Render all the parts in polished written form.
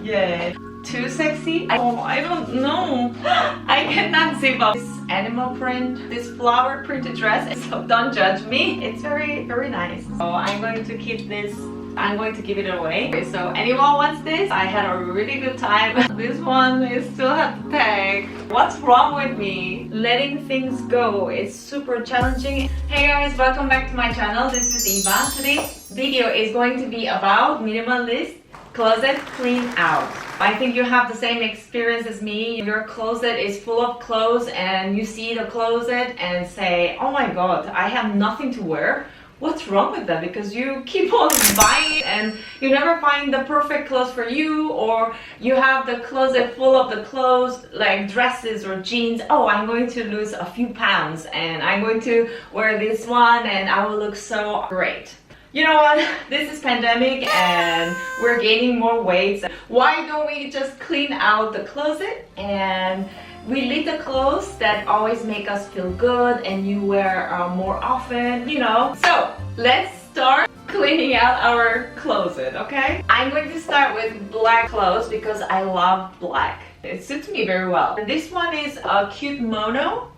Yeah. Too sexy? I don't know. I cannot zip up this animal print, this flower printed dress, so don't judge me. It's very, very nice. So I'm going to keep this. I'm going to give it away. Okay, so anyone wants this? I had a really good time. This one is still has the tag. What's wrong with me? Letting things go is super challenging. Hey guys, welcome back to my channel. This is Eva. Today's video is going to be about minimalist closet clean out. I think you have the same experience as me. Your closet is full of clothes and you see the closet and say, oh my god, I have nothing to wear. What's wrong with that? Because you keep on buying and you never find the perfect clothes for you, or you have the closet full of the clothes like dresses or jeans. Oh, I'm going to lose a few pounds and I'm going to wear this one and I will look so great. You know what? This is pandemic and we're gaining more weight. Why don't we just clean out the closet and we leave the clothes that always make us feel good and you wear more often, you know? So let's start cleaning out our closet, okay? I'm going to start with black clothes because I love black. It suits me very well. And this one is a cute mono.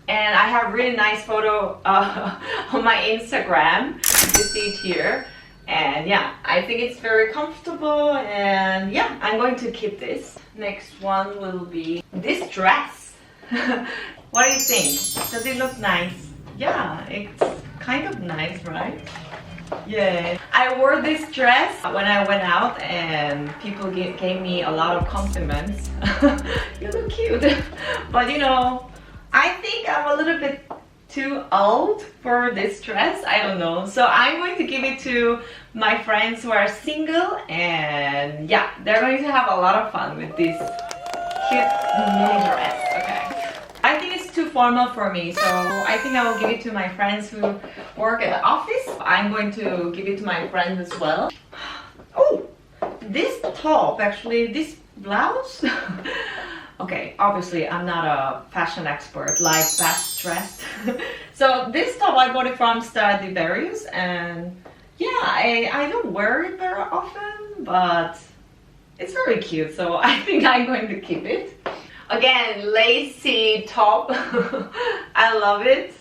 And I have a really nice photo on my Instagram. You see it here. And yeah, I think it's very comfortable and yeah, I'm going to keep this. Next one will be this dress. What do you think? Does it look nice? Yeah, it's kind of nice, right? Yeah. I wore this dress when I went out and people gave me a lot of compliments. You look cute. But you know, I think I'm a little bit too old for this dress. I don't know. So I'm going to give it to my friends who are single and yeah, they're going to have a lot of fun with this cute mini dress. Okay. I think it's too formal for me, so I think I will give it to my friends who work at the office. I'm going to give it to my friends as well. Oh, this top, actually, this blouse. Okay, obviously I'm not a fashion expert like Best Dressed. So this top I bought it from Stradivarius and yeah, I don't wear it very often, but it's very cute, so I think I'm going to keep it. Again, lacy top. I love it.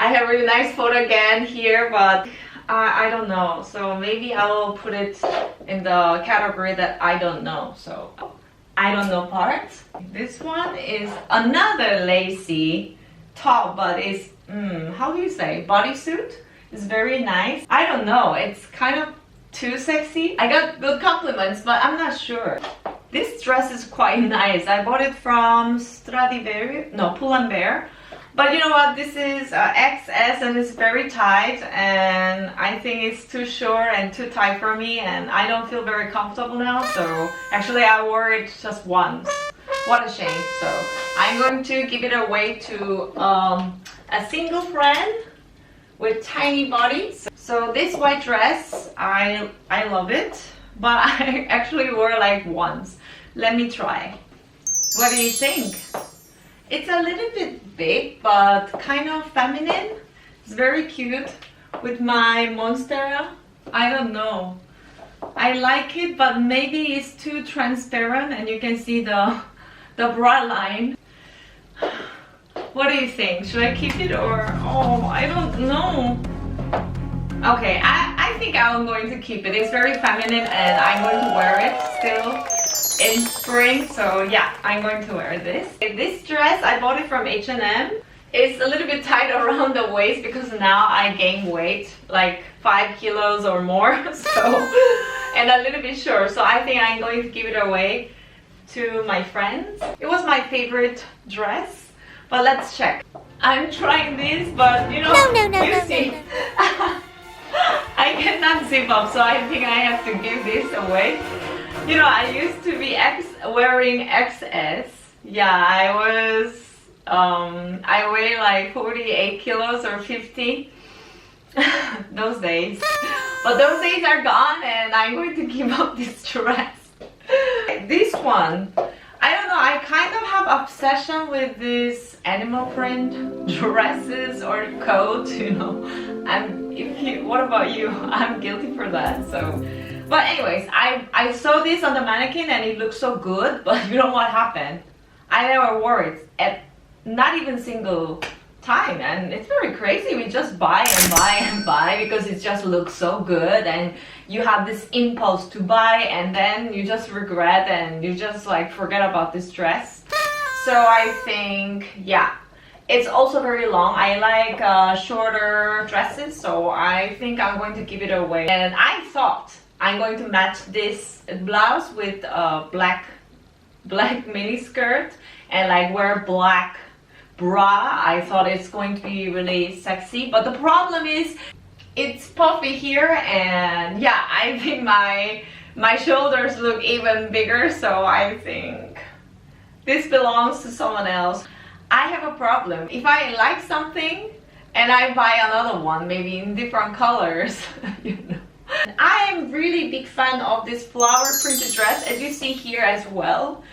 I have a really nice photo again here, but I don't know. So maybe I will put it in the category that I don't know. So I don't know part. This one is another lacy top, but it's, how do you say, bodysuit? It's very nice. I don't know, it's kind of too sexy. I got good compliments, but I'm not sure. This dress is quite nice. I bought it from Stradivarius, no, Pull&Bear. But you know what, this is XS and it's very tight and I think it's too short and too tight for me and I don't feel very comfortable now, so actually I wore it just once. What a shame. So I'm going to give it away to a single friend with tiny body. So this white dress, I love it, but I actually wore it like once. Let me try. What do you think? It's a little bit big, but kind of feminine. It's very cute with my Monstera. I don't know. I like it, but maybe it's too transparent and you can see the bra line. What do you think? Should I keep it or... Oh, I don't know. Okay, I think I'm going to keep it. It's very feminine and I'm going to wear it still in spring, so yeah, I'm going to wear this. This dress, I bought it from H&M. It's a little bit tight around the waist because now I gained weight, like 5 kilos or more, so, and a little bit short, so I think I'm going to give it away to my friends. It was my favorite dress, but let's check. I'm trying this, but you know, you see, I cannot zip up, so I think I have to give this away. You know, I used to be wearing XS. Yeah, I weigh like 48 kilos or 50 those days. But those days are gone and I'm going to give up this dress. This one, I don't know, I kind of have obsession with this animal print dresses or coats, you know. What about you? I'm guilty for that, so But anyways, I saw this on the mannequin and it looked so good, but you know what happened? I never wore it at not even single time, and it's very crazy. We just buy and buy and buy because it just looks so good, and you have this impulse to buy, and then you just regret and you just like forget about this dress. So I think, yeah, it's also very long. I like shorter dresses, so I think I'm going to give it away. And I thought I'm going to match this blouse with a black mini skirt and like wear black bra. I thought it's going to be really sexy, but the problem is it's puffy here, and yeah, I think my shoulders look even bigger, so I think this belongs to someone else. I have a problem. If I like something and I buy another one, maybe in different colors, you know. I am really big fan of this flower printed dress, as you see here as well.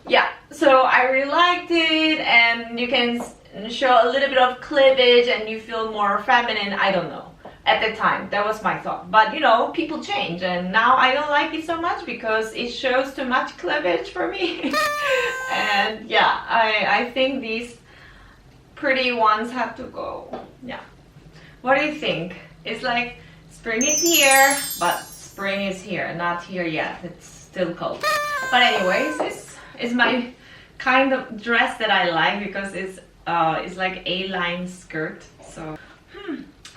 Yeah, so I really liked it, and you can show a little bit of cleavage and you feel more feminine. I don't know. At the time, that was my thought. But you know, people change, and now I don't like it so much because it shows too much cleavage for me. And yeah, I think these pretty ones have to go. Yeah. What do you think? It's like spring is here, but spring is here, not here yet. It's still cold. But anyways, this is my kind of dress that I like because it's like A-line skirt. So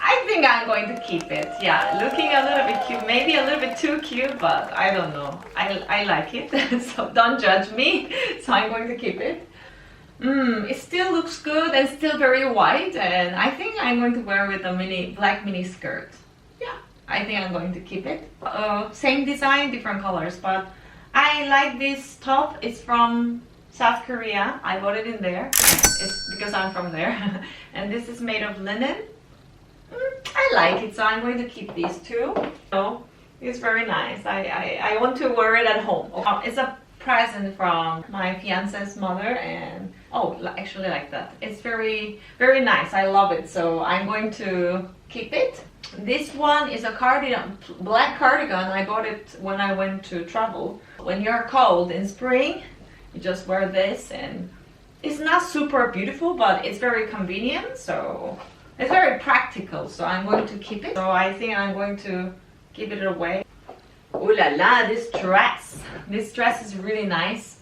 I think I'm going to keep it. Yeah, looking a little bit cute, maybe a little bit too cute, but I don't know. I like it, so don't judge me. So I'm going to keep it. It still looks good and still very white, and I think I'm going to wear with a black mini skirt. Yeah, I think I'm going to keep it. Same design, different colors, but I like this top. It's from South Korea. I bought it in there. It's because I'm from there. And this is made of linen. I like it, so I'm going to keep these two. So it's very nice. I want to wear it at home. It's a present from my fiance's mother, and oh, actually like that. It's very, very nice. I love it, so I'm going to keep it. This one is a cardigan, black cardigan. I bought it when I went to travel. When you're cold in spring, you just wear this, and it's not super beautiful, but it's very convenient, so it's very practical, so I'm going to keep it. So I think I'm going to give it away. Ooh la la, this dress. This dress is really nice.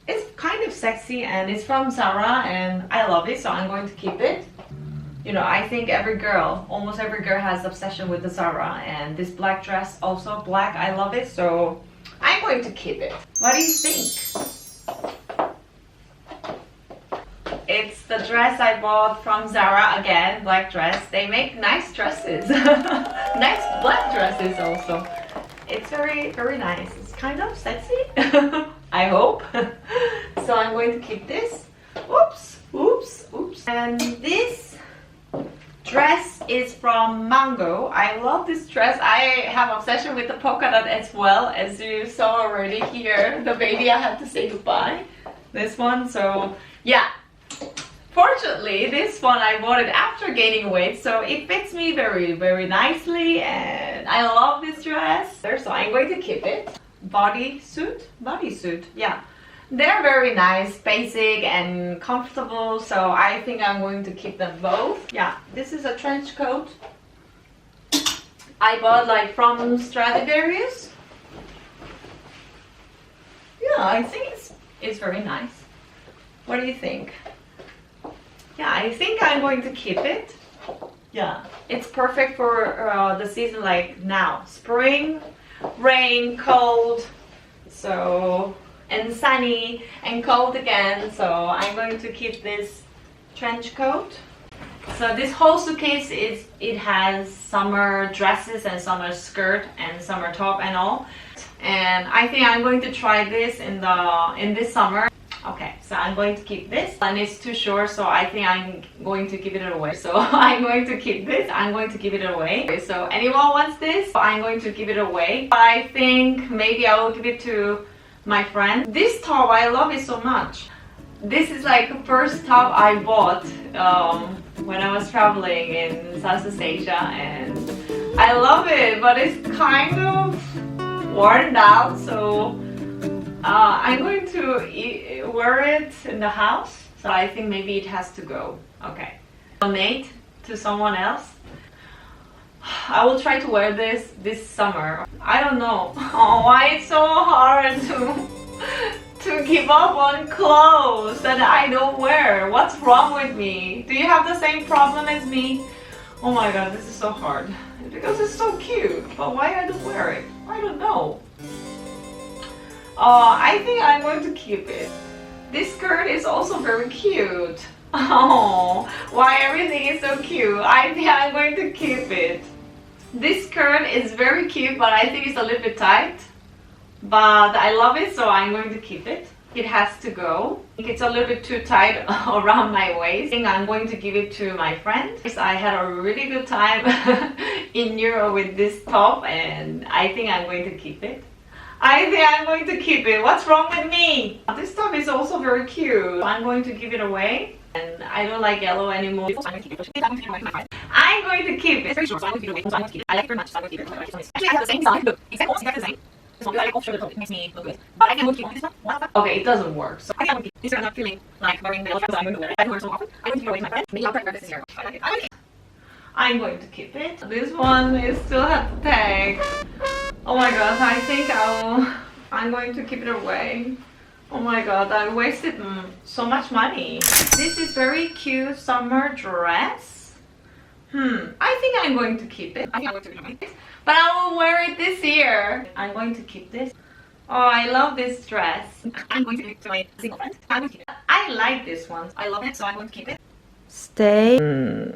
It's kind of sexy, and it's from Zara, and I love it, so I'm going to keep it. You know, I think almost every girl has obsession with the Zara, and this black dress, also black, I love it, so I'm going to keep it. What do you think? It's the dress I bought from Zara again, black dress. They make nice dresses. Nice black dresses also. It's very, very nice. It's kind of sexy, I hope. So I'm going to keep this. Oops, oops, oops. And this dress is from Mango. I love this dress. I have obsession with the polka dot as well. As you saw already here, the baby I had to say goodbye. This one, so yeah. Fortunately, this one I bought it after gaining weight, so it fits me very, very nicely, and I love this dress. So I'm going to keep it. Bodysuit, yeah. They're very nice, basic and comfortable, so I think I'm going to keep them both. Yeah, this is a trench coat. I bought like from Stradivarius. Yeah, I think it's very nice. What do you think? Yeah, I think I'm going to keep it. Yeah, it's perfect for the season like now. Spring, rain, cold, so, and sunny and cold again. So I'm going to keep this trench coat. So this whole suitcase it has summer dresses and summer skirt and summer top and all. And I think I'm going to try this in this summer. Okay, so I'm going to keep this, and it's too short, so I think I'm going to give it away. So I'm going to keep this. I'm going to give it away. So anyone wants this, I'm going to give it away. I think maybe I will give it to my friend. This top, I love it so much. This is like the first top I bought when I was traveling in Southeast Asia, and I love it, but it's kind of worn out, so I'm going to wear it in the house. So I think maybe it has to go. Okay. Donate to someone else. I will try to wear this summer. I don't know why it's so hard to give up on clothes that I don't wear. What's wrong with me? Do you have the same problem as me? Oh my god, this is so hard. Because it's so cute, but why I don't wear it? I don't know. I think I'm going to keep it. This skirt is also very cute. Oh, why everything is so cute? I think I'm going to keep it. This skirt is very cute, but I think it's a little bit tight. But I love it, so I'm going to keep it. It has to go. I think it's a little bit too tight around my waist. I think I'm going to give it to my friend. I had a really good time in Europe with this top, and I think I'm going to keep it. I think I'm going to keep it. What's wrong with me? This top is also very cute. I'm going to give it away. And I don't like yellow anymore. I'm going to keep it. I'm going to keep it. It's very short, so I'm going to give it away. So I'm going to keep it. I like it very much, so I'm going to keep it. Actually, I have the same design. Look, exactly the same. This one, I like offshore the coat. It makes me look good. But I can keep this one. Okay, it doesn't work. So I think I'm going to keep this. I'm not feeling like wearing the yellow trousers. I'm going to wear it. I don't wear it so often. I'm going to give it away to my friend. Maybe I'll prep this year. I like it. I like it. I'm going to keep it. This one is still has the tag. Oh my god, I think I'm going to keep it away. Oh my god, I wasted so much money. This is very cute summer dress. I think I'm going to keep it. I think I'm going to keep it. But I will wear it this year. I'm going to keep this. Oh, I love this dress. I'm going to give it to my single friend. I'm going to keep it. I like this one. I love it, so I'm going to keep it. Stay.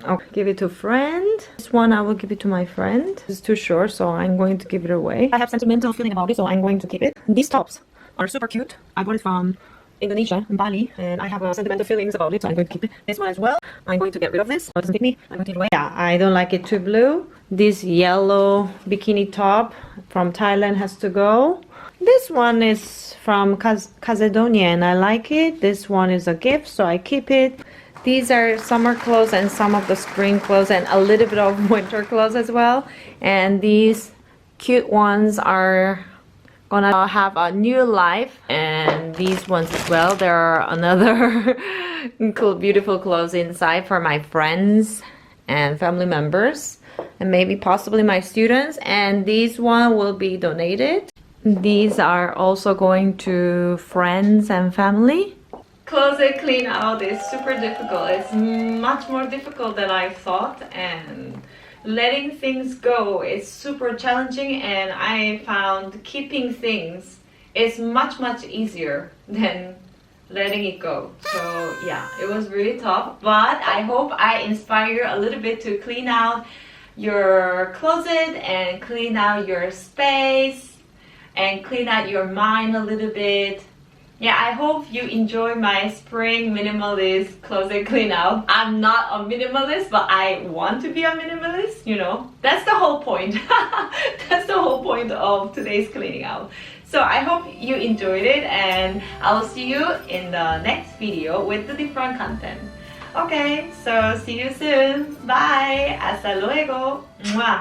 I'll give it to a friend. This one I will give it to my friend. It's too short, so I'm going to give it away. I have sentimental feeling about it, so I'm going to keep it. These tops are super cute. I bought it from Indonesia, in Bali, and I have sentimental feelings about it, so I'm going to keep it. This one as well. I'm going to get rid of this. It doesn't fit me. I'm going to give it away. Yeah, I don't like it too blue. This yellow bikini top from Thailand has to go. This one is from Macedonia, and I like it. This one is a gift, so I keep it. These are summer clothes and some of the spring clothes and a little bit of winter clothes as well. And these cute ones are gonna have a new life, and these ones as well. There are another cool beautiful clothes inside for my friends and family members and maybe possibly my students, and these one will be donated. These are also going to friends and family. Closet clean out is super difficult. It's much more difficult than I thought, and letting things go is super challenging, and I found keeping things is much easier than letting it go. So yeah, it was really tough, but I hope I inspire you a little bit to clean out your closet and clean out your space and clean out your mind a little bit. Yeah, I hope you enjoy my spring minimalist closet clean out. I'm not a minimalist, but I want to be a minimalist, you know. That's the whole point. That's the whole point of today's cleaning out. So I hope you enjoyed it, and I'll see you in the next video with the different content. Okay, so see you soon. Bye. Hasta luego. Mwah.